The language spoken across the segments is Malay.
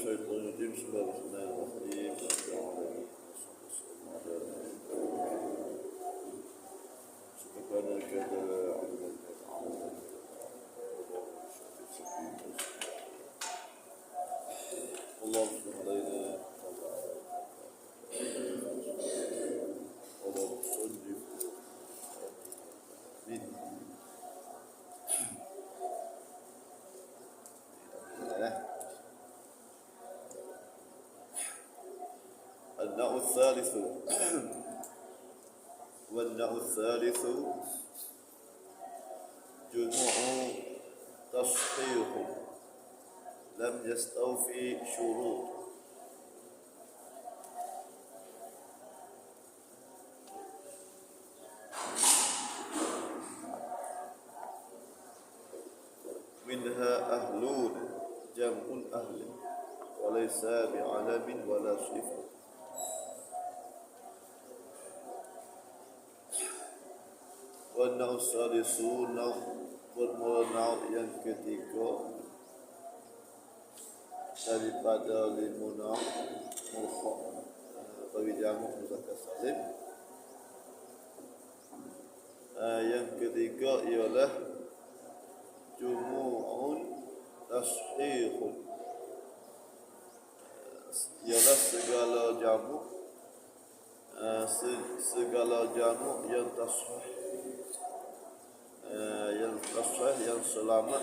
الشيطان الرجيم بسم الله الرحمن الرحيم سبحانك لا علم لنا اللهم صل علينا اللهم صل النوع الثالث والنوع الثالث جموع تصحيح لم يستوفي شروط منها أهلون جمع أهل وليس بعلم ولا صفة. Wan-naw salisu naw yang ketiga daripada limuna murfa bagi jamak muzakkar salim. Yang ketiga ialah jumu'un tashihun, ialah segala jamak yang tashih, yang selamat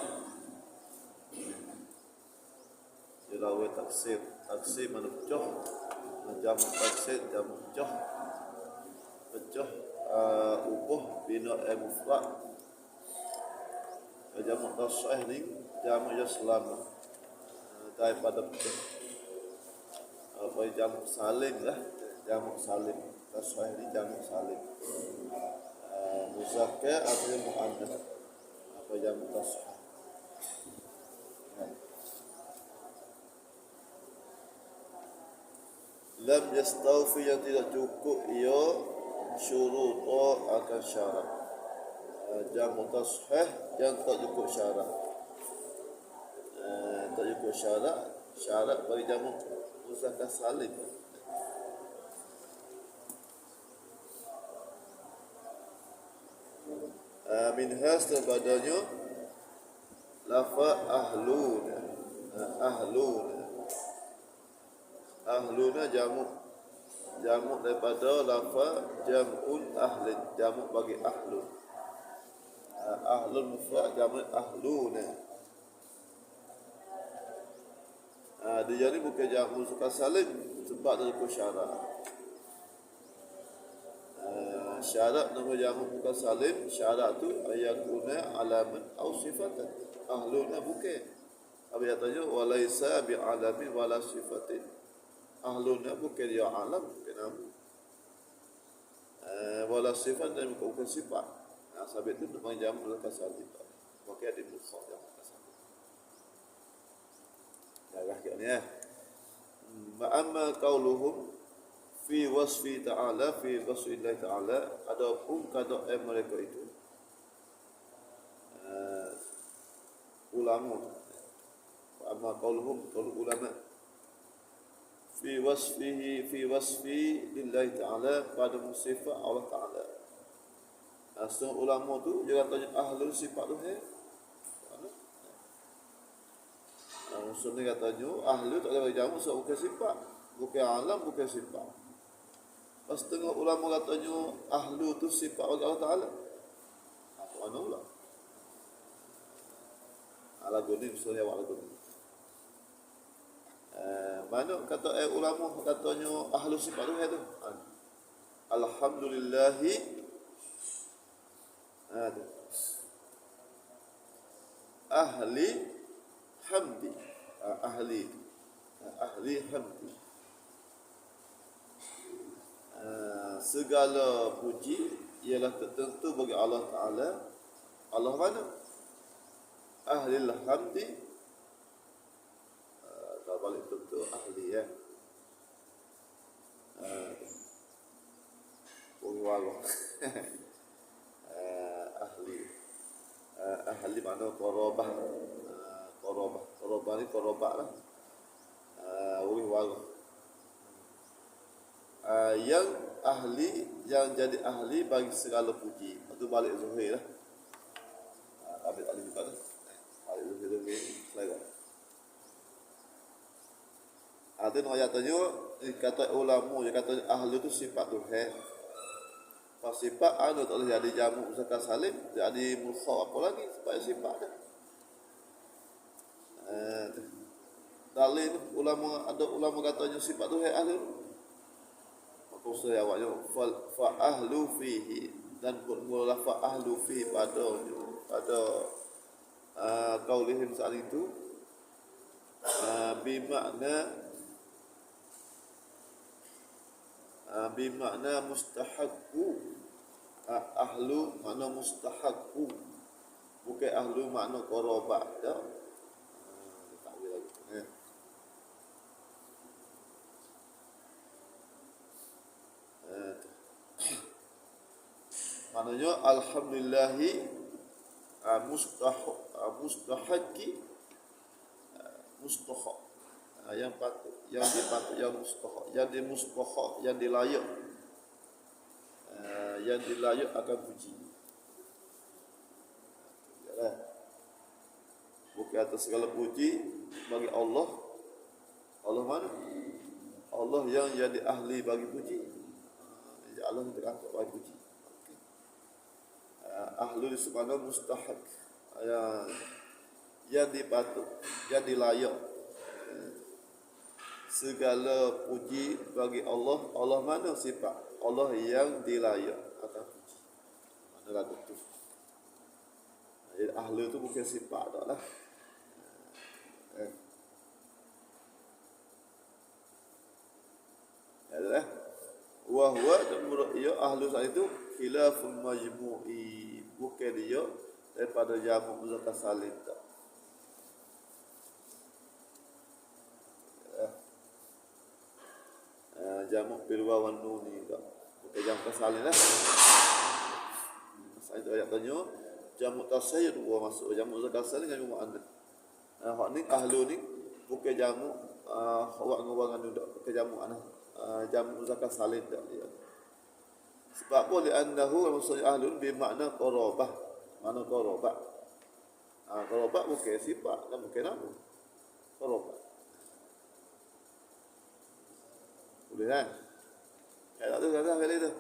dirawai taksir mana pecah, jamak taksir jamak pecah ubuh bina mufrad. Jamak tasahih ni jamak yang selamat daripada pecah. Apa jamak salim lah, jamak salim. Tasahih ni jamak salim. Muzakkar atau muannas. Apa jamak tasahih? Lam yastawfi yang tidak cukup ia syurut akan syarat. Jamak tasahih yang tak cukup syarat. Tak cukup syarat bagi jamak muzakkar salim. Minhas terpadanya lafaz ahluna jamak daripada lafaz jam'un ahlin, jamak bagi ahlun. Ahlun mufrad jamak ahluna. Dia ni bukan jamak muzakkar salim sebab dia ikut syarat. Syarat nama jamak muzakkar salim, syarat tu ayakuna alaman atau sifatan. Ahluna bukan. Apa yang tanya walaisa bi alamin wala sifatin. Ahluna bukan dia alam, bukan nama. Wala sifat dan bukan sifat. Sebab itu nama jamak muzakkar salim. Okey, ada muzakkar jamak muzakkar salim. Dah kira ni ya. Ma'amma qauluhum fi wasfi ta'ala fi wasfi Allah ta'ala, adapun kata mereka itu ulama. Amma qauluhum qaul ulama fi wasfi lillahi ta'ala, pada sifat Allah ta'ala. Asal ulama tu dia katanya ahlul sifat tu hai. Maksudnya katanya ahlu tak ada jamak sebab bukan sifat, bukan alam, bukan sifat. Pas tengok ulama katanya ahlu tu sifat bagi Allah Ta'ala. Apa mana pula? Ala guni misalnya awak guni. Mana kata ulama katanya ahlu sifat tu itu? Alhamdulillahi ahli hamdi. Ahli hamdi. Segala puji ialah tertentu bagi Allah Ta'ala. Allah mana? Ahli hamdi. Kalau balik tentu ahli ya. Wallah. Ahli mana qarabah. Qarabah ni qarabah lah. warah. Yang ahli, yang jadi ahli bagi segala puji. Itu balik zuhir lah. Habis ahli juga lah. Balik zuhir selera. Ada ayat tanya, kata ulama, dia kata ahli itu sifat Tuhan. Pas sifat anu tak boleh jadi jamu zakat salim, jadi mukhaf apa lagi supaya sifat dah. Dalil ulama, ada ulama katanya sifat Tuhan ahli. Maka saya awaknya fa ahlu fihi, dan mula fa ahlu fihi pada qaulihim saat itu bimakna mustahaqqu. Ahlu makna mustahaqqu, bukan ahlu makna qarabat dah. Tak boleh lagi. Maknanya alhamdulillahi mustahaqi mustahaq, yang patut, yang dipatut, yang mustahaq, yang dimustahaq, yang dilayak, yang dilayak akan puji. Yalah. Bukan atas segala puji bagi Allah. Allah mana? Allah yang jadi ahli bagi puji. Allah yang terangkat bagi puji. Ahlul subhanahu mustahak, yang dipatut, yang dilayak segala puji bagi Allah. Allah mana sifat? Allah yang dilayak akan puji. Mana lagu tu? Jadi ahli itu bukan sifat tak lah. Ya. Wa huwa ya ahlu saat itu khilaful majmu'i, bukan dia daripada jamu muzakkar salim tak. Jamu bil waw wan nun ni tak. Bukan jamu salim lah. Saya tu ayat tanya jamu tasayyud dua masuk jamu muzakkar salim dengan muannas. Hak ni ahlu ni bukan jamu awak ngawang anu tak, bukan jamu anak. Jamu muzakkar salim tak dia. Sebab boleh annahu maksudnya ahlun bermakna qarabah. Mana qarabah? Qarabah bukan sifat dan bukan nama. Qarabah. Boleh kan? Tak tu kata kali tu.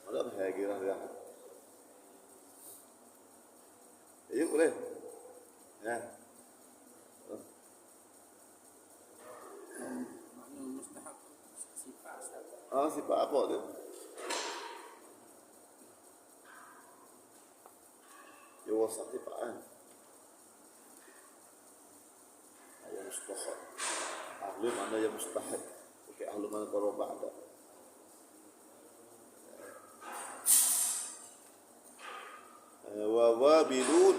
Ada apa lagi lah dia. Yuk boleh. Ya. Sifat apa tu? Ya wasaf sifat kan? Yang mustahak. Ahlu mana yang mustahak? Okey, ahlu mana qarabah ada? Wa wabilun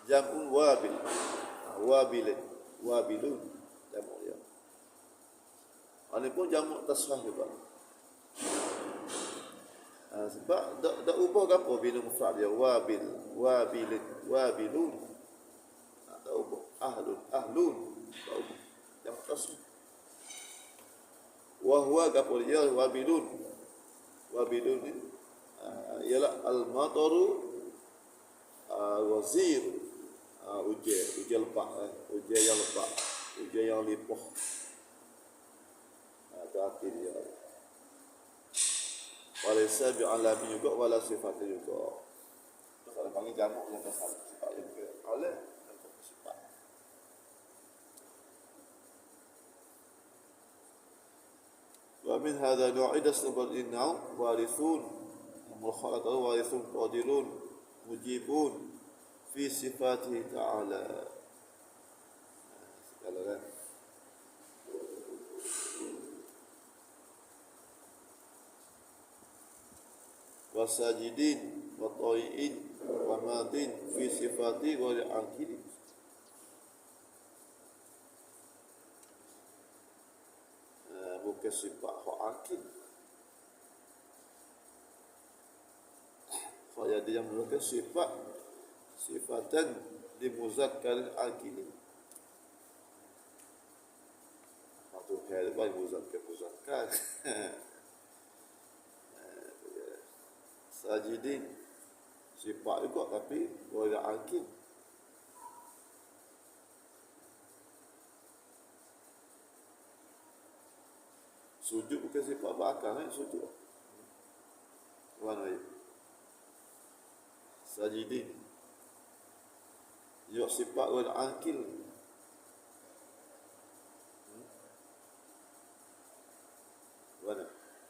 jam'un wabil. Wabilun jamu dia. Ini pun jamu tasrah juga. Sebab tak ubah ke apa bila mufrad dia wabilun. Tak ubah ahlun. Tak ubah. Jamu tasrah. Wa huwa ke apa dia wabilun ni ialah al-mataru wazir, ujian lepak, ujian yang lepak, ujian yang lipoh. Itu arti dia. Walaysa bi'alami juga, wala sifat juga. Kalau panggil jamak yang kesal sifat juga. Oleh sifat. Wa min hadha nu'ida sabal innau warithun mukhalata warithun qadirun mujibun fi sifatihi ta'ala. Segala kan. Wasajidin wa ta'iin wa madin fi sifati wa al-aqil. Bukan sifat aqil. Saya dia menggunakan sifatan di muzakkar al-aqil. bukan baik muzakkar. Sajidin sifat juga tapi orang akil. Sujud bukan sifat bakal sujud. Mana ya? Sajidin juga sifat orang akil.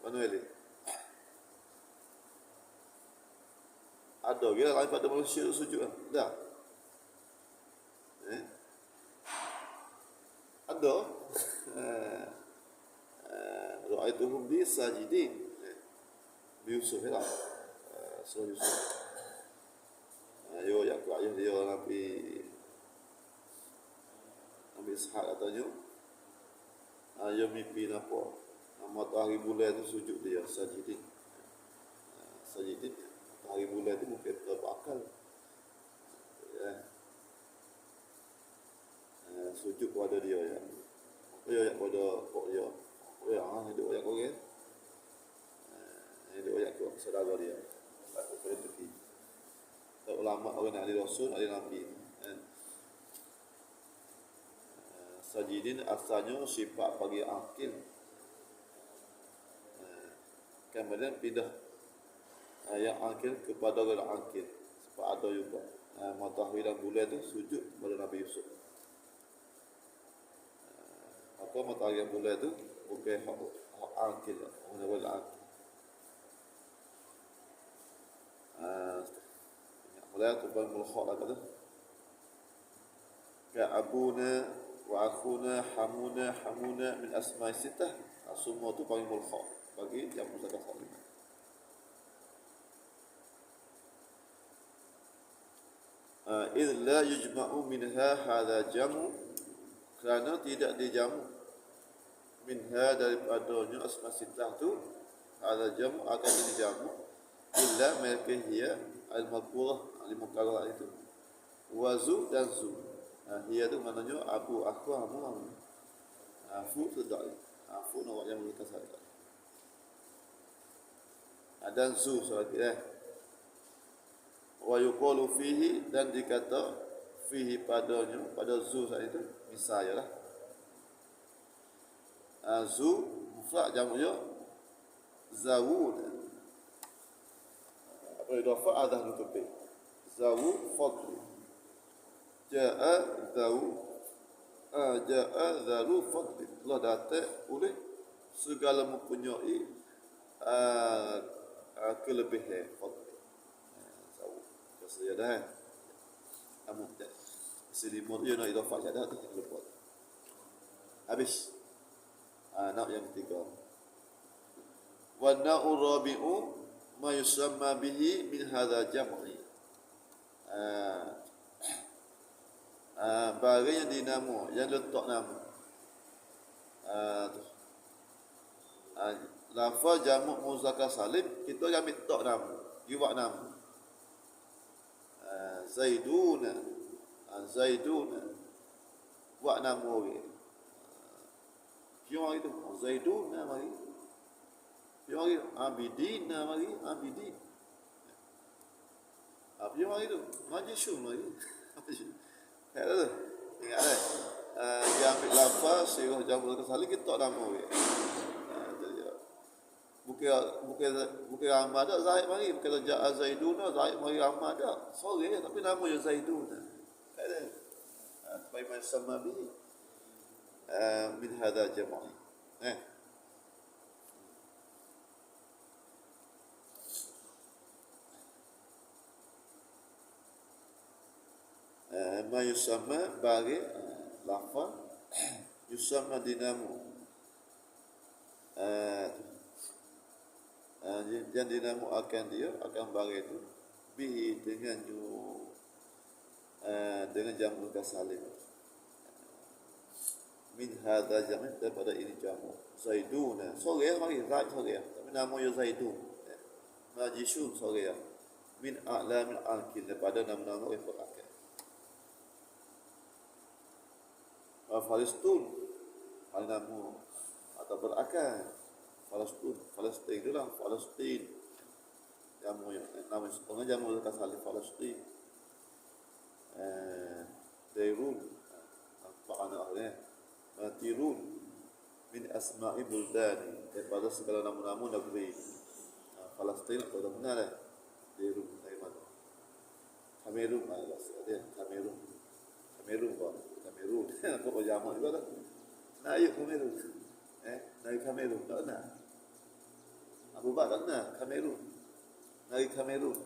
Mana ini? Ada kira lain pada manusia sujud lah. Dah. Ada. Ra'aituhum bi sajidin. Yusuf lah. So Yusuf. Yo Yakub ayah dia Nabi Ishaq katanya. Yo mimpi nampak matahari bulan tu sujud dia sajidin. Sajidin matahari bulan tu mungkin terbakal. Sujud kepada dia ya. Ya kepada pok dia. Ya, hidup ayat korang. Hidup ayat korang saudara dia. Tak boleh tepi. Tak ulama orang ahli rasul, ahli nabi. Sajidin asalnya sifat bagi akil. Kemudian pindah yang akil kepada orang akil. Sebab ada juga matahari dan bulan tu sujud kepada Nabi Yusuf. Maka matahari dan bulan tu bukan hak akil, orang akil. Mulai tu pun mulkhak lah kata. Ka'abuna wa akhuna hamuna min asma'i sittah. Semua tu panggil mulkhak bagi yang muzakkar salim. Idh la yujma'u minha hadha jamu, kerana tidak dijamu minha daripadanya asma sittah tu, hadha jamu akan dijamu illa malkihiyya al-madkurah al-mukarrah itu wazu dan zu. Hiya tu maknanya abu aku hamu afu tu dai afu nak yang kita sadar dan zu solat wa yuqalu fihi, dan dikata fihi padanya pada zu saat itu misalnya lah zu mufrad jamunya zawud apa idafa adah nutupi zawu fadl ja'a zawu fadl. Allah datang oleh segala mempunyai kelebihan fadl. Zawu biasa dah amun dah selimut dia nak idafa ada tu lepas habis. Nak yang ketiga wa na'u rabi'u ma yusamma bihi min hadha jam'i. Barang yang dinamo, yang letak nama lafaz jamak muzakkar salim kita ambil letak nama, buat nama Zaiduna. Zaiduna buat nama orang. Pion itu Zaiduna mari. Pion itu Abidin mari, Abidin. Pion itu Majishun mari. Ada tu. Ingat dah. Dia ambil lafaz sirah jamak muzakkar salim kita letak nama orang. Bukan Ahmad dah Zaid mari, bukan Ja'a Zaiduna Zaid mari Ahmad dah. Sorry tapi namanya Zaiduna. Tak ada. Bagaimana sama bihi min hadha jama'i. Ma yusamma bagi lafaz yusamma dinamu yang dinamu akan dia akan bagi itu bihi dengan jamu kasalim min hadha jamu daripada ini jamu Zaiduna sorry mari Zaid sorry tapi namanya Zaidun Majishun sorry min a'lamil akil daripada nama-nama yang berakal. Falistun nama atau berakal. Palestin itu lah, Palestin. Jamu yang nama setengah jamu dekat salib Palestin. Dairun, apa anak-anaknya? Matirun min asma'i buldani, daripada segala nama-nama negeri. Palestin atau dah benar lah. Dairun dari mana? Kamerun lah, dia Kamerun. Kamerun. Apa jamu juga dah. Naik Kamerun. Naik Kamerun tak nak. Abu Bakar tak nak Kamerun. Naik Kamerun.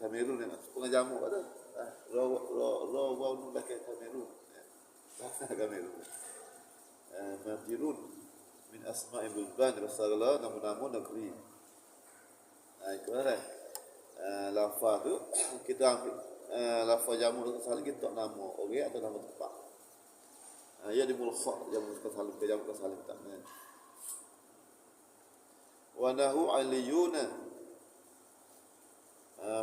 Kamerun ni setengah jamu kat tu. Rawa nu pakai Kamerun. Kamerun. Matirun min asma'i bulban, rasulullah nama-nama negeri. Itu lah. Lafaz tu kita ambil lafaz jamu dekat saling kita nama orang atau nama tempat. Ya di mulkha jamu dekat saling ke jamu dekat saling tak. Wa nahu aliyuna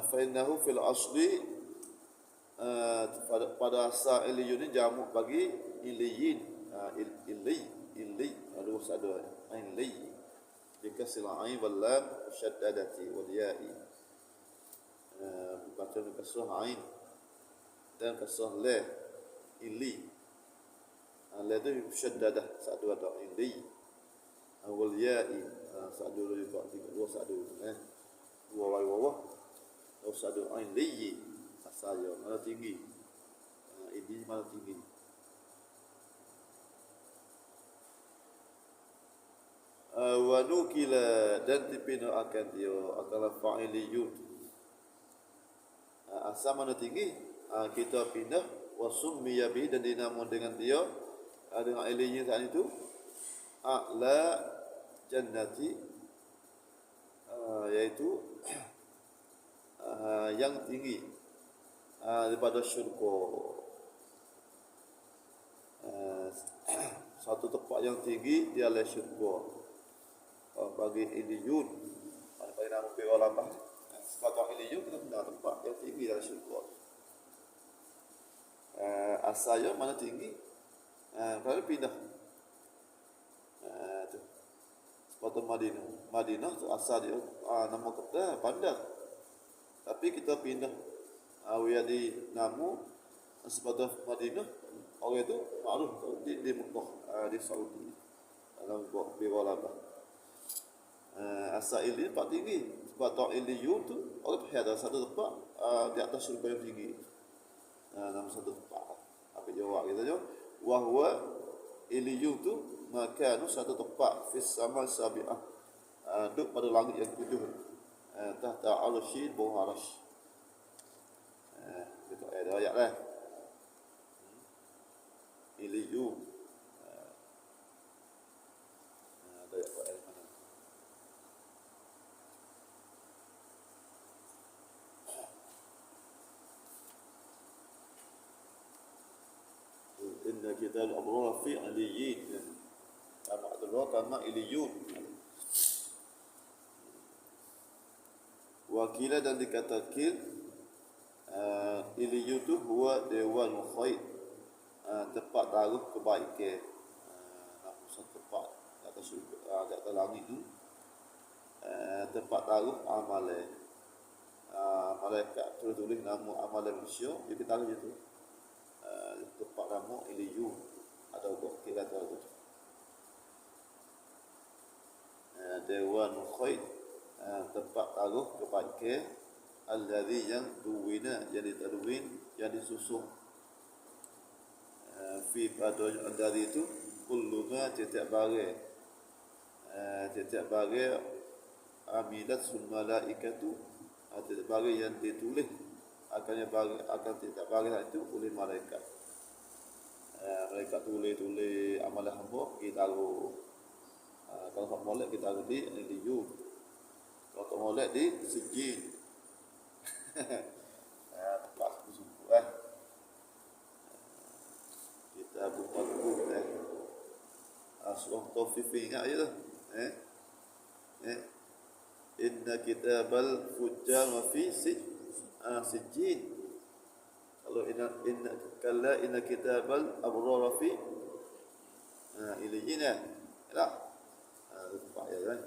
fa innahu fil asli pada asal iliyun ni jamu bagi iliyin. Ili ada usada ili dikasih ain wal lam musyaddadati wal ya'i, baca kasrah ain dan kasrah la. Ili la tu musyaddadah satu ada ili wal ya'i satu dua tiga dua satu dua waw satu ain li asal mana tinggi ini mana tinggi. Wa nukila dan dipindah akan dia adalah fa'iliyun. Asal mana tinggi kita pindah wa summiya bi dan dinamakan dengan dia dengan iliyun saat itu a'la jannati, yaitu yang tinggi daripada syurga. Satu tempat yang tinggi dia adalah syurga. Bagi iliyun bagi nama berolabah sebab iliyun kita benar tempat yang tinggi dalam syurga. Asalnya mana tinggi kalau pindah tu sebab Madinah tu asal dia nama kota bandar, tapi kita pindah di nama sebab Madinah orang itu maklum di Mekah di Saudi dalam berolabah. Asal ili tempat tinggi sebab tak iliyun tu orang ada satu tempat di atas syurga yang tinggi. Nama satu tempat apa jawab kita je wa huwa iliyun tu makanu satu tempat fis sama sabi'ah, duduk pada langit yang tujuh, tahta arsy bawah arsy. Itu ada ayat lah iliyun. Ada ayat mana? Inna kita al-abrar fi aliyin, kama adallah kama iliyun. Wakila dan dikatakan iliyun tu huwa dewan khair, tempat taruh kebaikan. Nama satu tempat atas syurga di atas langit tu tempat taruh amalan. Malaikat tulis nama amalan manusia dia taruh je tu. Tempat nama iliyun ada buat kira tu dewan khair, tempat taruh kebaikan alladhi yang duwina, yang ditadwin, yang disusun fi pada dari itu kullu ma tiap barang amilat sul malaikatu, tiap barang yang ditulis akan tiap barang itu oleh malaikat. Malaikat tulis amalan hamba kita taruh. Kalau tak molek kita taruh di iliyun. Kalau tak molek di sijil. Tempat sungguh kita buku surah Taufif ingat je tu. Inna kitabal fujjar wa fi sijil. Kalau inna kitabal abrar fi iliyyin ni. Tak? Tempat ya kan.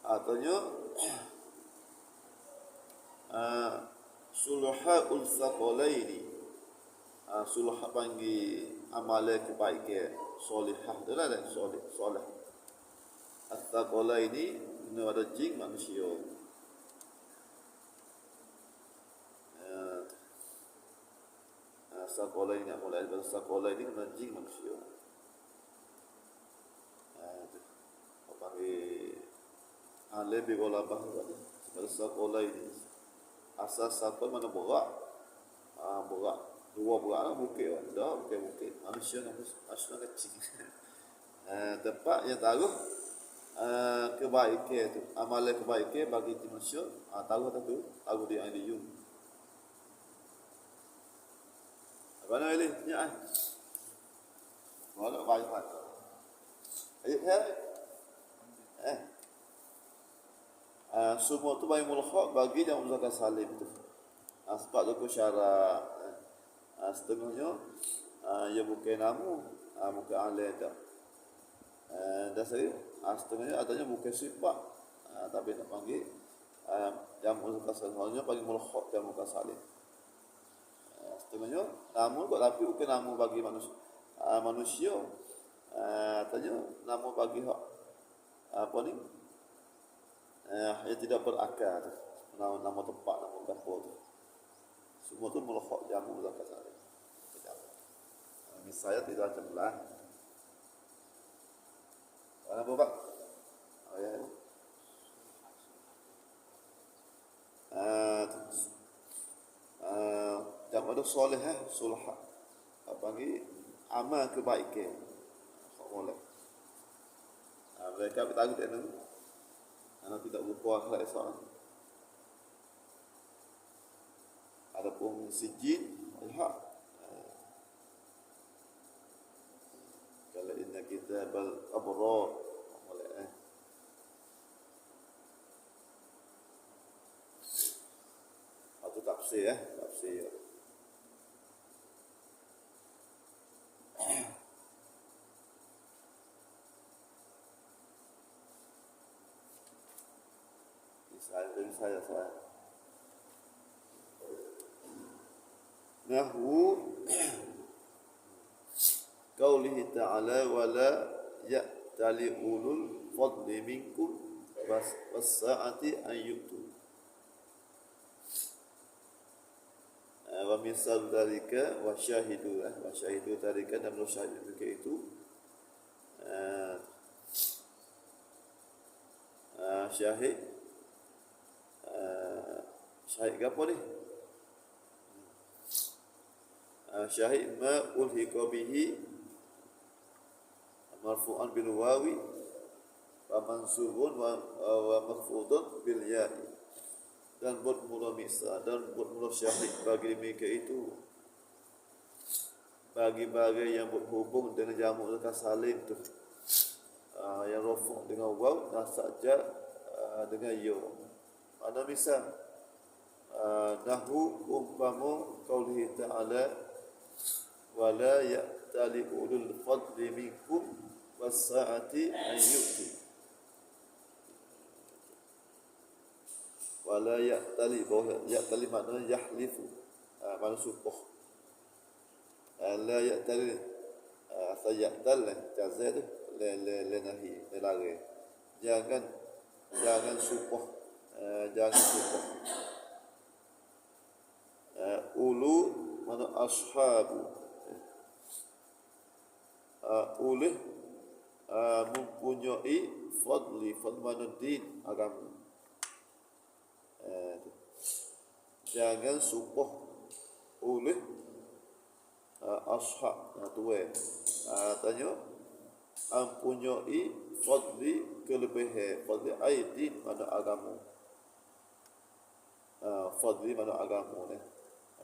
Artinya sulhul thaqalaini. Sulh panggil amalan kebaikan solihah tu lah, soleh. At-thaqalaini ini ada jin manusia. Thaqalaini nak mulai dari thaqalaini kena jin manusia. Apa panggil lebih golabah tu. Thaqalaini. Asas saqal mana berat. Berat. Dua berat lah bukit lah. Dah bukit. Manusia kecil. Tempat yang taruh kebaikan tu, amalan kebaikan bagi manusia, taruh di air liur. Apa nama ini? Ya. Mana banyak kan? Ayat semua tu bagi mulhaq bagi yang zakat salim tu. Sebab tu syarat. Setengahnya ia bukan namu, bukan alih dah. Dasar setengahnya adanya bukan sifat, tapi nak panggil jamu kasalnya panggil mulhaq jamu kasalim. Setengahnya namu kok tapi bukan namu bagi manusia. Tanya namu bagi hak apa ni? Yang tidak berakal. Nama tempat, nama dapur tu. Semua tu mulhaq jamu kasalim. Misalnya tidak jumlah. Mana Bapak? Ya. Jamu ada soleh, sulha. Apa ni? Amal kebaikan. Boleh. Mereka bertahu tak ni? Anak tidak berpuas akhlak esok. Adapun sijin, hak. Kalau inna kitabal abrar, boleh. Atau tafsir tafsir. Saya nahwu qaulihi ta'ala wala ya'tali ulul fadli minkum was-sa'ati an yu'tu wa misal dalika wa syahidu dalika dan syahid itu syahid apa ni? Syahid ma ulhiqa bihi marfu'an bil wawi wa mansubun wa maf'udun bil ya'i dan buat mula misal dan buat mula syahid bagi mereka itu bagi-bagi yang berhubung dengan jamu zakat salim tu yang rafu' dengan waw dan saja dengan ya. Ada misal nahu umpamu qaulihi ta'ala wala ya'tali ulul fadli minkum was-sa'ati an yu'ti wala ya'tali maknanya yahlifu makna supoh la ya'tali asal ya'tal jazai tu le nahi lari jangan supoh ulu mana ashabu oleh mempunyai fadli mana din agama. Jangan supoh oleh ashab tuan. Tanya mempunyai fadli kelebihan fadli aidin mana agama. Fadli mana agama ni.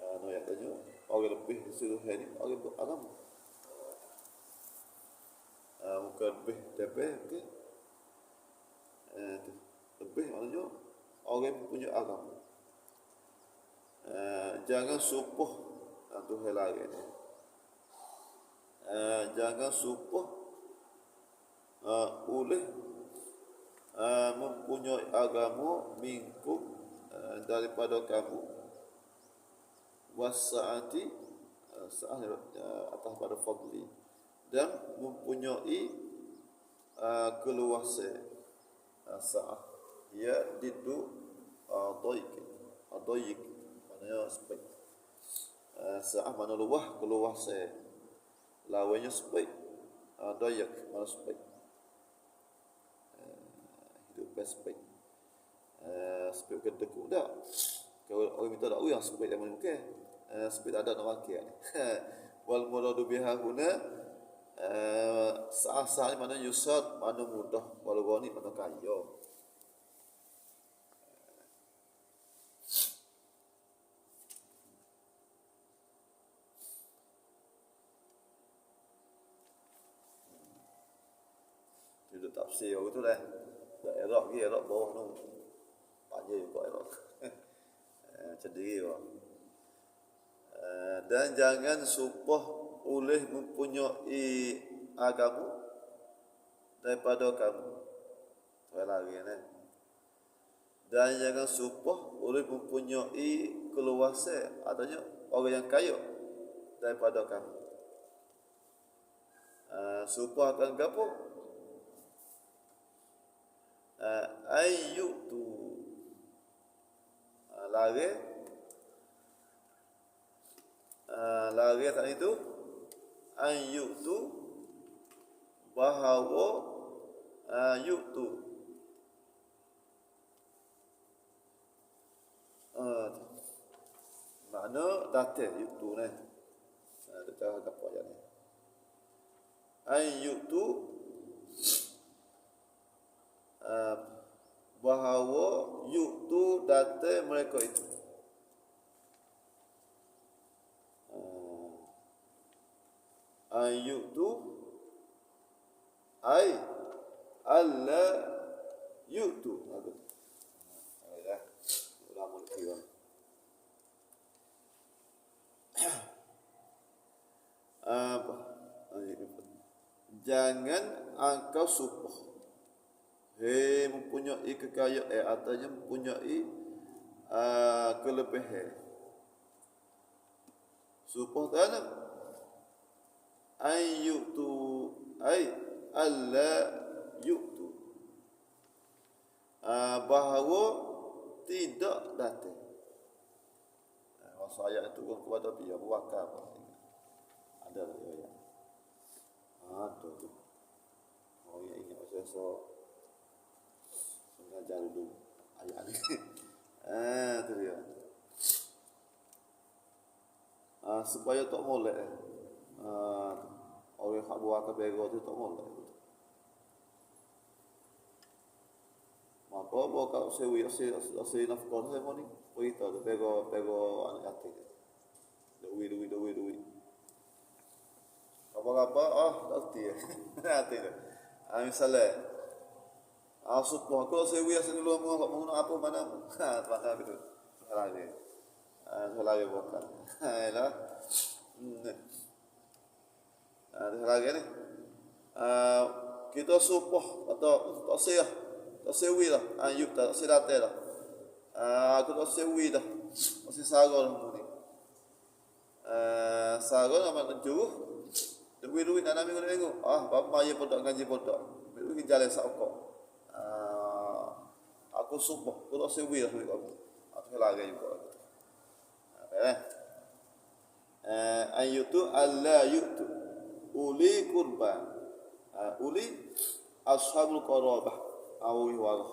Nak tanya orang lebih disuruh ni orang beragama. Bukan lebih okay. Lebih maknanya orang punya agama. Jangan supuh tu hal lagi ni. Jangan supuh oleh mempunyai agama minkum daripada kamu wasaati sa'ah atas pada fadli dan mempunyai keluasan sa'ah ya didu daik maknanya sempit. Sa'ah mana luah keluasan lawannya sempit. Daik mana sempit. Hidup sempit. Sempit kedekut dak. Kalau orang minta dak yang sempit yang mana bukan. Sempit ada nak wakil. Wal muradu biha huna sa'ah mana yusad mana mudah wal ghani mana kaya. Itu tafsir itu dah. Dak Iraq ni Iraq bawah tu. Panjang juga Iraq. Cediri wah. Dan jangan sumpah oleh mempunyai agama daripada kamu. Tuan lagi ni. Dan jangan sumpah oleh mempunyai keluasan, artinya orang yang kaya daripada kamu. Sumpah akan gapo? Ayyutu lari tadi itu ayyutu bahawa yutu makna datang yutu ni ada cara apa ya ni ayyutu bahawa yutu datang mereka itu ayyutu ay alla yutu aduh ya ulama kiwa apa jangan engkau sumpah mempunyai kekayaan artinya mempunyai kelebihan sumpah tanam ayyutu ay alla yutu bahawa tidak datang. Masa ayat itu kepada dia wakaf ada ya. Tu. Oh ya ingat saya sengaja dulu ayat ni. Tu dia. Supaya tak molek. Orang hak buat ke bego tu tak molek. Maka bawa sewi asli nafkah saya mau ni. Kita tu bego anak yatim. Dui. Apa-apa tak ti. Hati tu. Misalnya sumpah kalau sewi asli dulu mau guna apa mana. Mana gitu. Salah dia bukan. Lah. Ada lagi ni. Kita sumpah atau tak sewi lah. Ayub tak sedate lah. Aku tak sewi dah. Masih sagar ni. Sagar nama tujuh. Duit nak ambil minggu. Bapa ye podok gaji podok. Duit jalan sakok. Aku sumpah, aku tak sewi lah duit kamu. Aku lagi juga. Ayyutu alla yutu uli kurba uli ashabul qarabah awi warah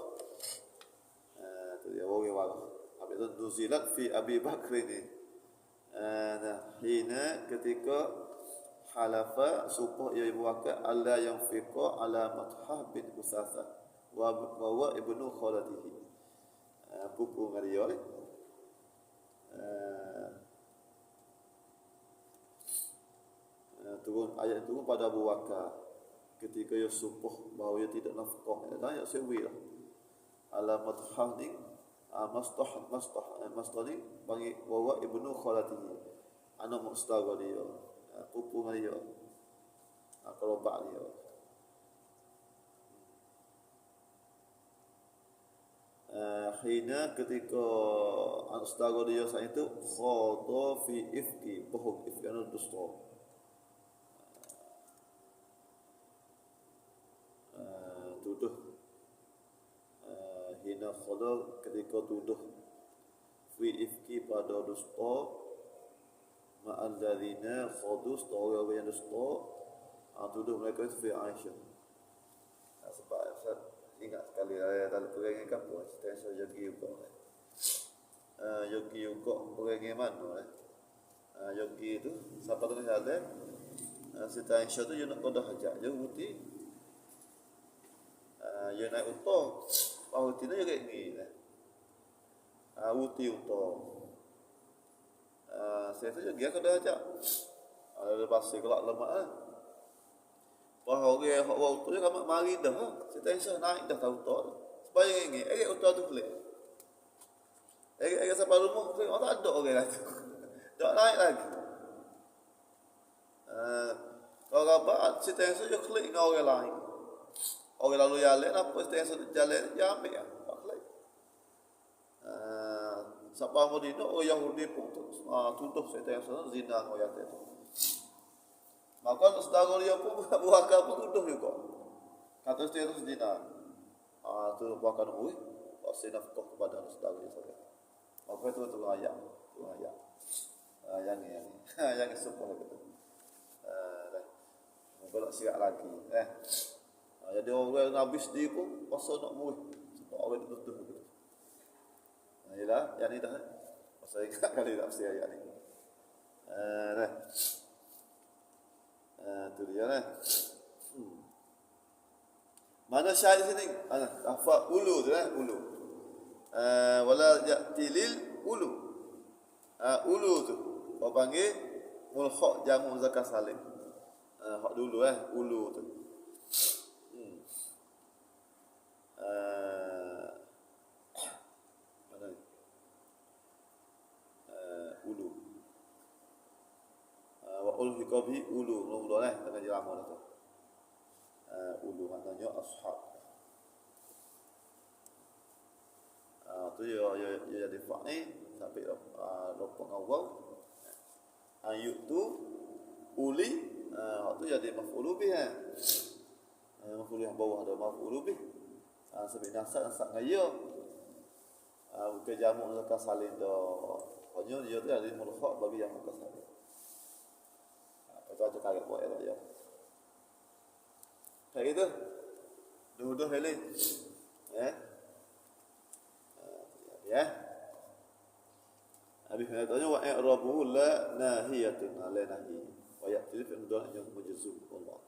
tu dia awi warah habis itu nuzilat fi Abi Bakr ini hina ketika halafa sumpah ia Abu Bakar alla yang fiqa ala mathah bin Usasa wa ibnu khalatihi pupu dia ni turun ayat itu pada Abu Bakar ketika ia sumpah bahawa ia tidak nafkah dan ia sewi lah alamat hal ni Mastah ni panggil wawa ibnu khalatihi. Anak mustaga dia. Pupu dia. Kerobak dia. Hina ketika mustaga dia saat itu khada fi ifki bohong ifki anu dusta. Tuduh hina khada ketika tuduh fi ifki pada dusta ma'al ladzina khadus orang yang dusta tuduh mereka itu fi Aisyah. Sebab Ustaz ingat sekali dalam perang ni apa cerita Yogi juga. Yogi juga perang ni mana Yogi itu siapa tu ada cerita Aisyah tu dia nak kodah hajat dia uti dia naik utah bahawa tidak juga ni uti utah saya tu dia kodah hajat lepas kelak lemak bahawa orang hak wau tu kamak mari dah cerita Aisyah naik dah tahu utah supaya ini utah tu kelik sampai rumah kelik tak ada orang lagi tak naik lagi kalau kabar cerita Aisyah dia kelik dengan orang lain. Orang lalu jalan apa yang jalan dia ambil ya. Sampai Madinah orang Yahudi pun tuduh saya zina orang itu. Maka saudara dia pun buaka pun tuduh juga. Kata saya itu zina. Tu bukan pasti nafkah kepada saudara dia. Maka itu ayat. Yang ni. Yang sepuluh gitu. Maka nak siap lagi. Jadi orang habis dia pun pasal nak murid. Sebab orang tutup gitu. Yalah, yang ni dah. Pasal ingat kali tak mesti ayat ni. Tu dia lah. Mana syahid sini? Afa ulu tu lah, ulu. Wala ya'tilil ulu. Ulu tu. Orang panggil mulkhaq jamu zakar salim. Hak dulu ulu tu. Mana ulu wa ulhiqa bi ulu tengah jeramu tu ulu maknanya ashab tu ya jadi fa'il sampai lopong awal ayat tu uli tu jadi maf'ul bih maf'ul yang bawah ada maf'ul bih sebab nasab ngaya bukan jamu zakar salin dah hanya dia tu ada mulkhaq bagi yang zakar salin apa tu kaget buat dia kayak gitu dua kali ya habis tanya wa i'rabu la nahiyatun ala nahi wa ya'til fi mudan yang majzum Allah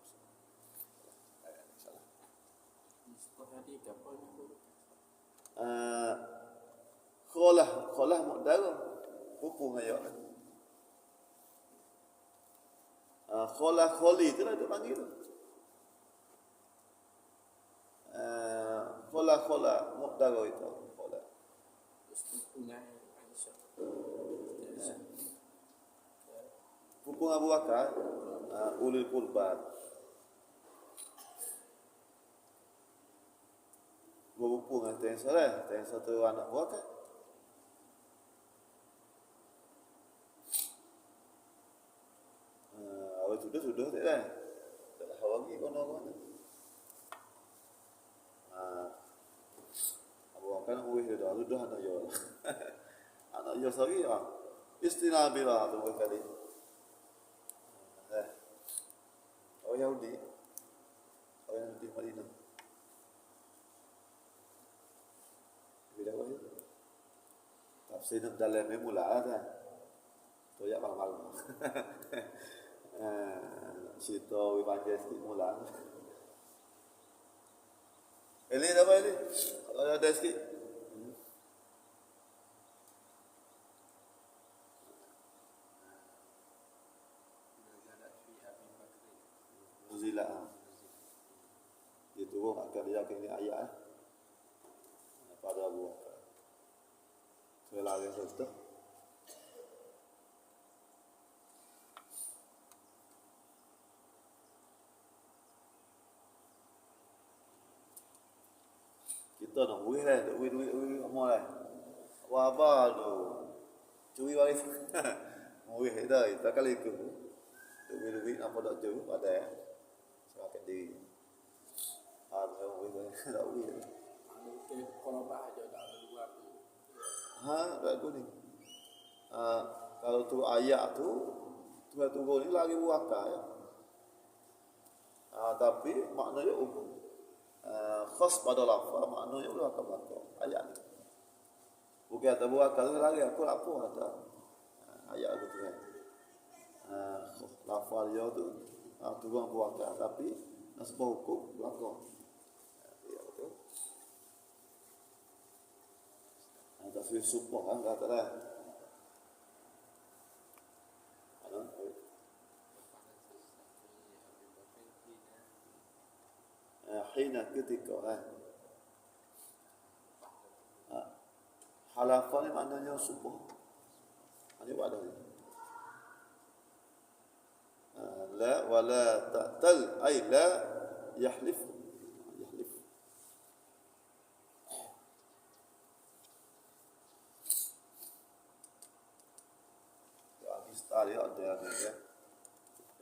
kholah muqdara pupu ngayak kholah kholi tu lah dia panggil tu kholah muqdara itu kholah pupu Abu Bakar ulil qurbat berhubung dengan yang satu anak buah kan awal sudah tak dah tak dah lagi kono abang kan uih dah anak yo anak yo sari istilah bila tu kali orang Yahudi Madinah bila wahyu tafsir dalam mula kan tu ya malam cerita evangelis mula ini apa ini ada sikit Muzila itu akan diyakini ayat pada Abu Bakar Saya lagi satu. Kita nak duit lah, duit apa lah. Apa tu? Curi waris. Duit dah, tak kali ke. Duit apa tak curi pada semakin di. Duit tak duit. Kalau bahagia tak ada luar tu. Aku ni. Kalau tu ayat tu, tunggu ni lagi wakar ya. Tapi maknanya umum. Khas pada lafaz maknanya ulah akan belakang ayat ni. Bukan tak buat kalau lagi aku lapor ada ayat tu kan. Lafaz dia tu turun buat tapi nasbah hukum belakang. Ya betul. Tafsir supah kan kata dah. Hina ketika halafan ni maknanya supah. Ini apa dah? La wala ta'tal ay la yahlif. Yahlif. Ya, istari ada yang ya.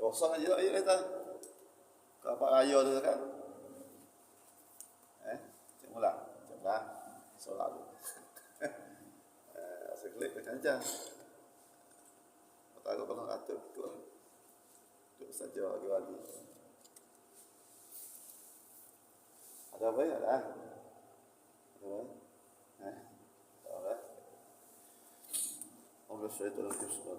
Dosa aja ayo kita. Kapak raya tu kan. Mula. Coba solat dulu. Seklik aja. Tak kalau atur tu. Tu saja lagi. Ada apa ya? Ada. Ada. Allah syaitan al-kisra.